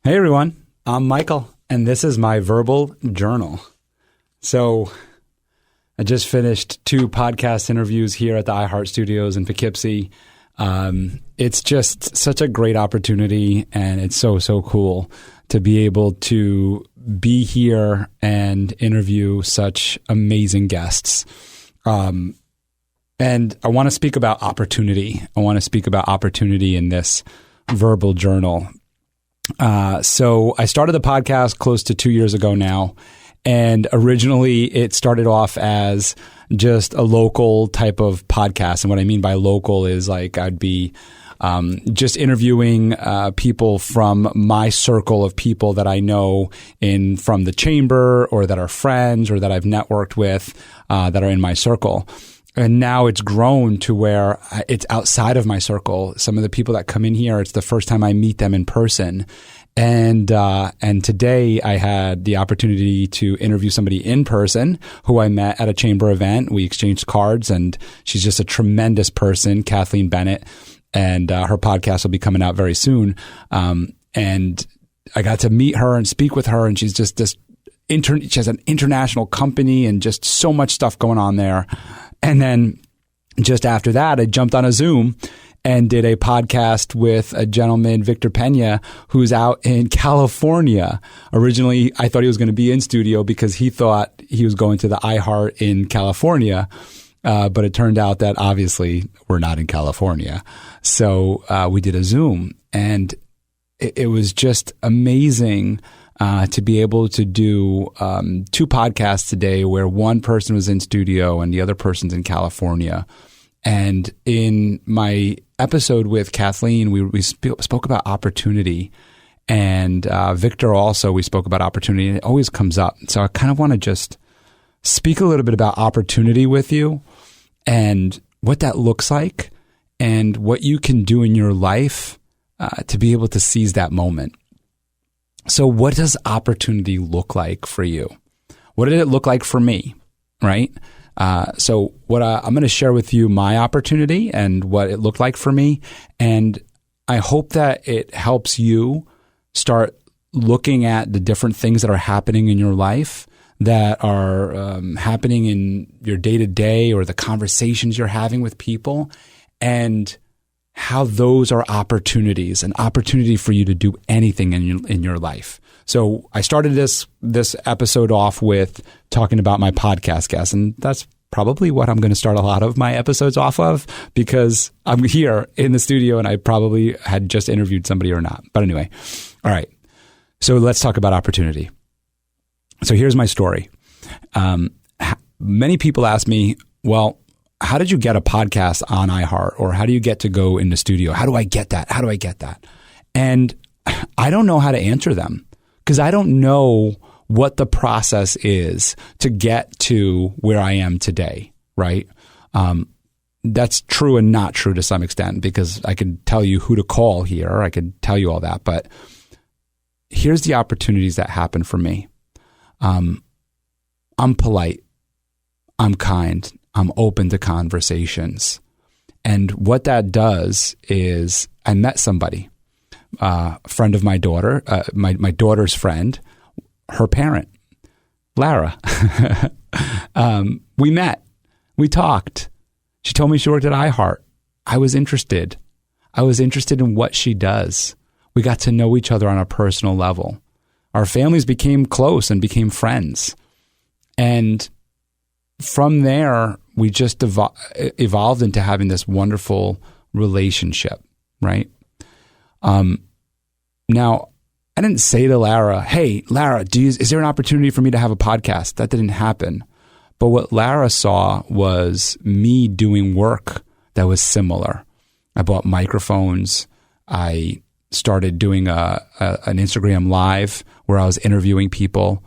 Hey everyone, I'm Michael, and this is my verbal journal. So I just finished 2 podcast interviews here at the iHeart Studios in Poughkeepsie. It's just such a great opportunity, and it's so cool to be able to be here and interview such amazing guests. And I want to speak about opportunity. I want to speak about opportunity in this verbal journal. So I started the podcast close to 2 years ago now. And originally it started off as just a local type of podcast. And what I mean by local is like I'd be just interviewing people from my circle of people that I know from the chamber or that are friends or that I've networked with that are in my circle. And now it's grown to where it's outside of my circle. Some of the people that come in here, it's the first time I meet them in person. And today I had the opportunity to interview somebody in person who I met at a chamber event. We exchanged cards, and she's just a tremendous person, Kathleen Bennett, and her podcast will be coming out very soon. And I got to meet her and speak with her, and she's just she has an international company and just so much stuff going on there. And then just after that, I jumped on a Zoom and did a podcast with a gentleman, Victor Pena, who's out in California. Originally, I thought he was going to be in studio because he thought he was going to the iHeart in California. But it turned out that obviously we're not in California. So we did a Zoom, and it was just amazing to be able to do 2 podcasts today where one person was in studio and the other person's in California. And in my episode with Kathleen, we spoke about opportunity, and Victor also, we spoke about opportunity, and it always comes up. So I kind of want to just speak a little bit about opportunity with you and what that looks like and what you can do in your life to be able to seize that moment. So what does opportunity look like for you? What did it look like for me, right? So what I'm going to share with you my opportunity and what it looked like for me. And I hope that it helps you start looking at the different things that are happening in your life, that are happening in your day-to-day or the conversations you're having with people, and how those are opportunities, an opportunity for you to do anything in your life. So I started this episode off with talking about my podcast guests, and that's probably what I'm going to start a lot of my episodes off of, because I'm here in the studio and I probably had just interviewed somebody or not. But anyway, all right. So let's talk about opportunity. So here's my story. Many people ask me, well, how did you get a podcast on iHeart? Or how do you get to go in the studio? How do I get that? How do I get that? And I don't know how to answer them, because I don't know what the process is to get to where I am today, right? That's true and not true to some extent, because I could tell you who to call here. I could tell you all that. But here's the opportunities that happen for me. I'm polite. I'm kind. I'm open to conversations. And what that does is I met somebody, a friend of my daughter, my daughter's friend, her parent, Lara. We met. We talked. She told me she worked at iHeart. I was interested. I was interested in what she does. We got to know each other on a personal level. Our families became close and became friends. And from there, we just evolved into having this wonderful relationship, right? Now, I didn't say to Lara, hey, Lara, is there an opportunity for me to have a podcast? That didn't happen. But what Lara saw was me doing work that was similar. I bought microphones. I started doing an Instagram Live where I was interviewing people.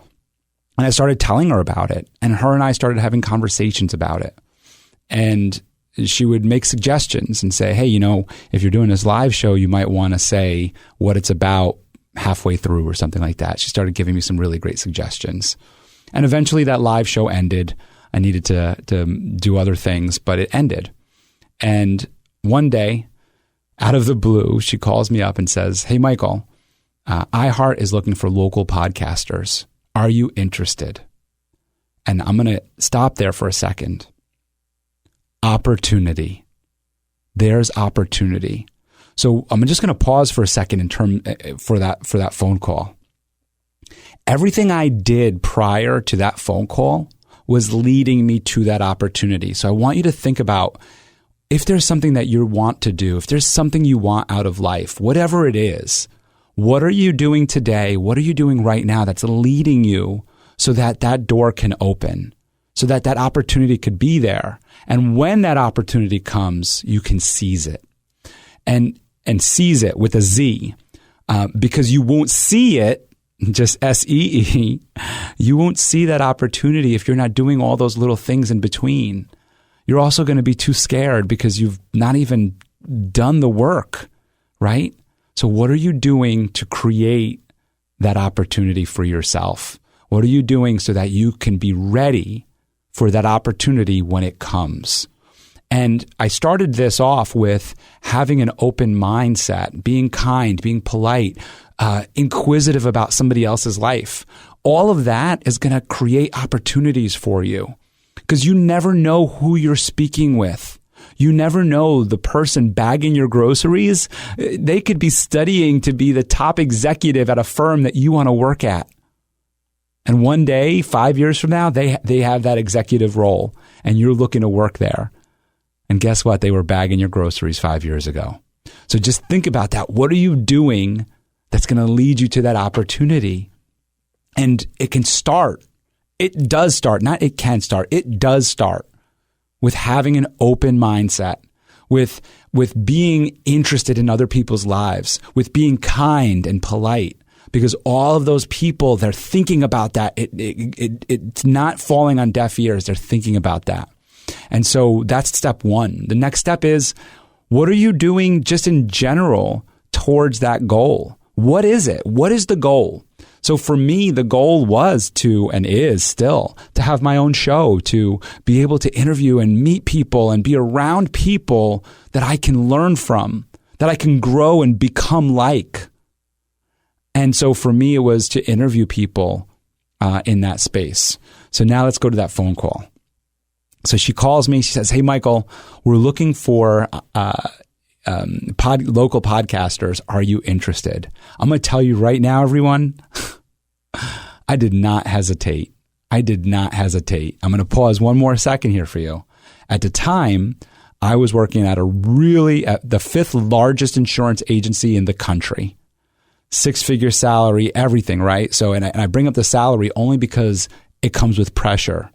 And I started telling her about it. And her and I started having conversations about it. And she would make suggestions and say, hey, if you're doing this live show, you might want to say what it's about halfway through or something like that. She started giving me some really great suggestions. And eventually that live show ended. I needed to do other things, but it ended. And one day, out of the blue, she calls me up and says, hey, Michael, iHeart is looking for local podcasters. Are you interested? And I'm going to stop there for a second. Opportunity. There's opportunity. So I'm just going to pause for a second for that phone call. Everything I did prior to that phone call was leading me to that opportunity. So I want you to think about if there's something that you want to do, if there's something you want out of life, whatever it is, what are you doing today? What are you doing right now that's leading you so that that door can open, so that that opportunity could be there? And when that opportunity comes, you can seize it. And seize it with a Z, because you won't see it, just S-E-E. You won't see that opportunity if you're not doing all those little things in between. You're also going to be too scared because you've not even done the work, right? So what are you doing to create that opportunity for yourself? What are you doing so that you can be ready for that opportunity when it comes? And I started this off with having an open mindset, being kind, being polite, inquisitive about somebody else's life. All of that is going to create opportunities for you because you never know who you're speaking with. You never know the person bagging your groceries. They could be studying to be the top executive at a firm that you want to work at. And one day, 5 years from now, they have that executive role and you're looking to work there. And guess what? They were bagging your groceries 5 years ago. So just think about that. What are you doing that's going to lead you to that opportunity? And it can start. It does start. Not it can start. It does start with having an open mindset, with being interested in other people's lives, with being kind and polite. Because all of those people, they're thinking about that. It's not falling on deaf ears. They're thinking about that. And so that's step one. The next step is, what are you doing just in general towards that goal? What is it? What is the goal? So for me, the goal was to, and is still, to have my own show, to be able to interview and meet people and be around people that I can learn from, that I can grow and become like. And so for me, it was to interview people in that space. So now let's go to that phone call. So she calls me. She says, "Hey, Michael, we're looking for local podcasters. Are you interested?" I'm going to tell you right now, everyone, I did not hesitate. I'm going to pause one more second here for you. At the time, I was working at the fifth largest insurance agency in the country. 6-figure salary, everything, right? So, and I bring up the salary only because it comes with pressure.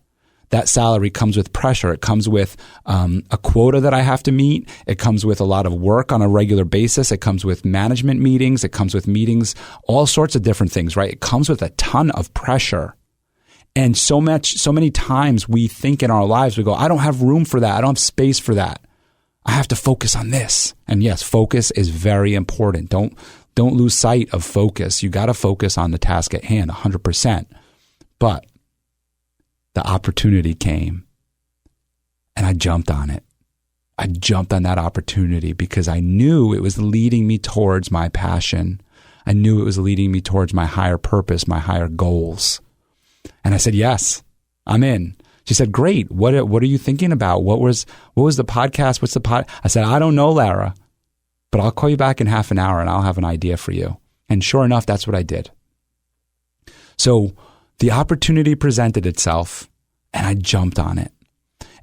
That salary comes with pressure. It comes with a quota that I have to meet. It comes with a lot of work on a regular basis. It comes with management meetings. It comes with meetings, all sorts of different things, right? It comes with a ton of pressure. And so many times we think in our lives, we go, I don't have room for that. I don't have space for that. I have to focus on this. And yes, focus is very important. Don't lose sight of focus. You got to focus on the task at hand 100%. But the opportunity came and I jumped on it. I jumped on that opportunity because I knew it was leading me towards my passion. I knew it was leading me towards my higher purpose, my higher goals. And I said, yes, I'm in. She said, great. What are you thinking about? What was the podcast? What's the pod? I said, I don't know, Lara, but I'll call you back in half an hour and I'll have an idea for you. And sure enough, that's what I did. So the opportunity presented itself and I jumped on it.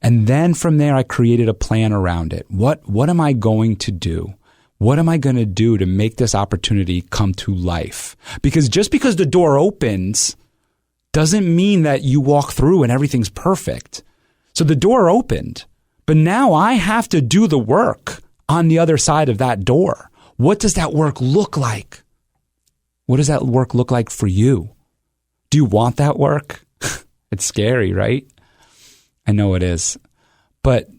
And then from there, I created a plan around it. What am I going to do? What am I going to do to make this opportunity come to life? Because just because the door opens doesn't mean that you walk through and everything's perfect. So the door opened, but now I have to do the work on the other side of that door. What does that work look like? What does that work look like for you? Do you want that work? It's scary, right? I know it is. But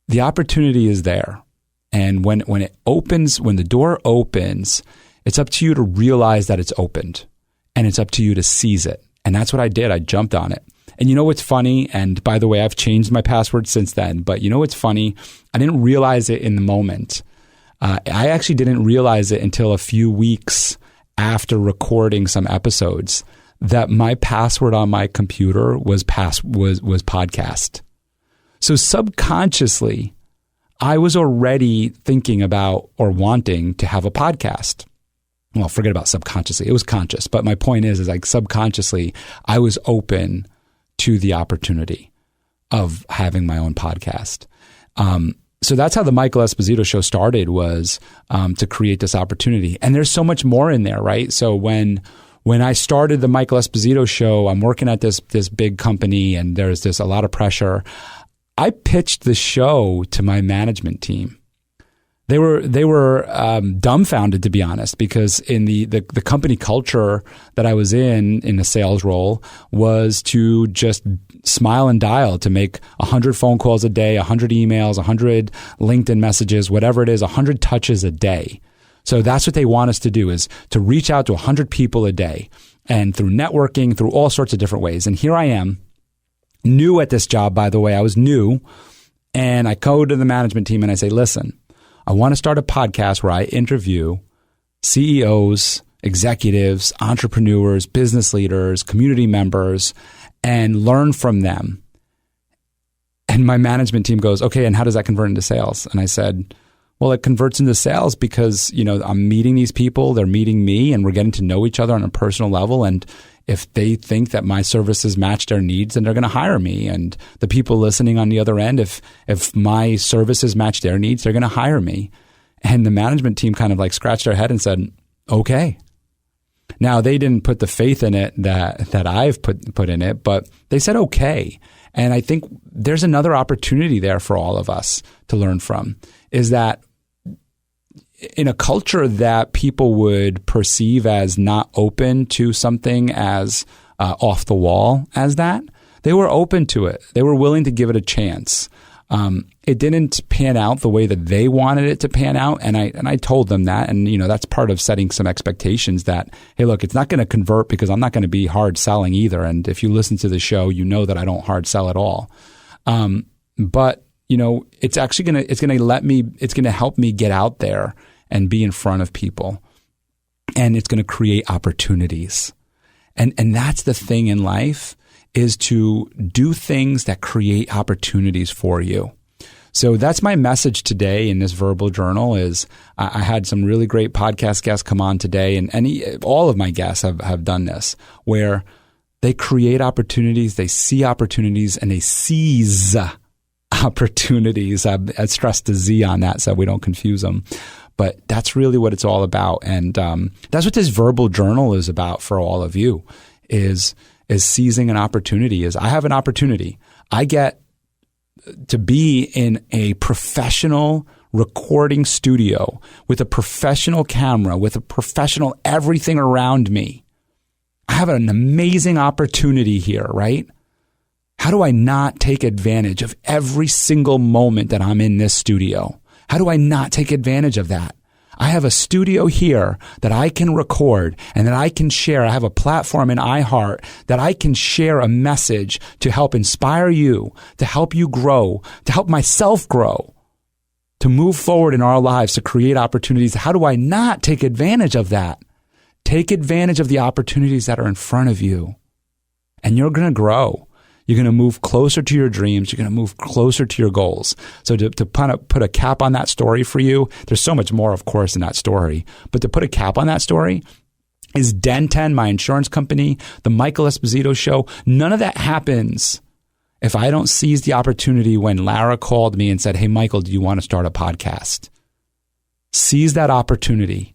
the opportunity is there. And when it opens, when the door opens, it's up to you to realize that it's opened. And it's up to you to seize it. And that's what I did. I jumped on it. And you know what's funny? And by the way, I've changed my password since then. But you know what's funny? I didn't realize it in the moment. I actually didn't realize it until a few weeks after recording some episodes that my password on my computer was podcast. So subconsciously, I was already thinking about or wanting to have a podcast. Well, forget about subconsciously. It was conscious. But my point is like subconsciously, I was open to the opportunity of having my own podcast. So that's how the Michael Esposito show started, was to create this opportunity. And there's so much more in there, right? So when I started the Michael Esposito show, I'm working at this big company and there's a lot of pressure. I pitched the show to my management team. They were dumbfounded, to be honest, because in the company culture that I was in a sales role, was to just smile and dial, to make 100 phone calls a day, 100 emails, 100 LinkedIn messages, whatever it is, 100 touches a day. So that's what they want us to do, is to reach out to 100 people a day, and through networking, through all sorts of different ways. And here I am, new at this job, by the way. I was new, and I go to the management team and I say, listen, I want to start a podcast where I interview CEOs, executives, entrepreneurs, business leaders, community members, and learn from them. And my management team goes, okay, and how does that convert into sales? And I said, well, it converts into sales because, I'm meeting these people, they're meeting me, and we're getting to know each other on a personal level. And if they think that my services match their needs, then they're going to hire me. And the people listening on the other end, if my services match their needs, they're going to hire me. And the management team kind of like scratched their head and said, okay. Now, they didn't put the faith in it that I've put in it, but they said okay. And I think there's another opportunity there for all of us to learn from, is that in a culture that people would perceive as not open to something as off the wall as that, they were open to it. They were willing to give it a chance. It didn't pan out the way that they wanted it to pan out, and I told them that, and that's part of setting some expectations that, hey, look, it's not going to convert because I'm not going to be hard selling either. And if you listen to the show, you know that I don't hard sell at all. But it's actually it's going to help me get out there and be in front of people, and it's going to create opportunities. And that's the thing in life, is to do things that create opportunities for you. So that's my message today in this verbal journal. Is I had some really great podcast guests come on today, and all of my guests have done this, where they create opportunities, they see opportunities, and they seize opportunities. I stressed the Z on that so we don't confuse them. But that's really what it's all about. And that's what this verbal journal is about for all of you, is seizing an opportunity. Is I have an opportunity. I get to be in a professional recording studio with a professional camera, with a professional everything around me. I have an amazing opportunity here, right? How do I not take advantage of every single moment that I'm in this studio? How do I not take advantage of that? I have a studio here that I can record and that I can share. I have a platform in iHeart that I can share a message to help inspire you, to help you grow, to help myself grow, to move forward in our lives, to create opportunities. How do I not take advantage of that? Take advantage of the opportunities that are in front of you, and you're going to grow. You're going to move closer to your dreams. You're going to move closer to your goals. So to put a cap on that story for you, there's so much more, of course, in that story. But to put a cap on that story is Den10, my insurance company, the Michael Esposito show. None of that happens if I don't seize the opportunity when Lara called me and said, hey, Michael, do you want to start a podcast? Seize that opportunity.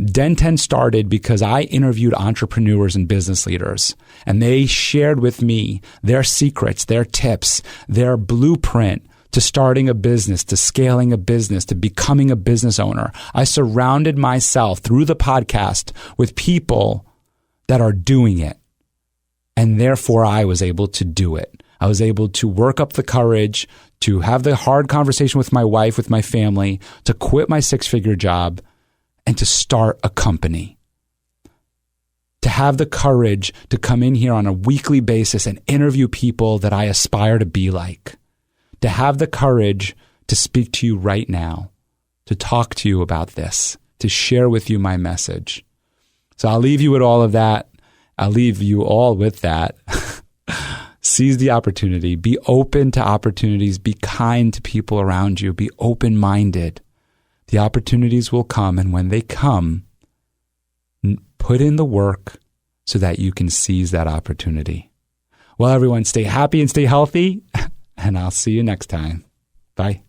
Den10 started because I interviewed entrepreneurs and business leaders, and they shared with me their secrets, their tips, their blueprint to starting a business, to scaling a business, to becoming a business owner. I surrounded myself through the podcast with people that are doing it, and therefore I was able to do it. I was able to work up the courage to have the hard conversation with my wife, with my family, to quit my 6-figure job, and to start a company. To have the courage to come in here on a weekly basis and interview people that I aspire to be like. To have the courage to speak to you right now, to talk to you about this, to share with you my message. So I'll leave you with all of that. I'll leave you all with that. Seize the opportunity. Be open to opportunities. Be kind to people around you. Be open-minded. The opportunities will come, and when they come, put in the work so that you can seize that opportunity. Well, everyone, stay happy and stay healthy, and I'll see you next time. Bye.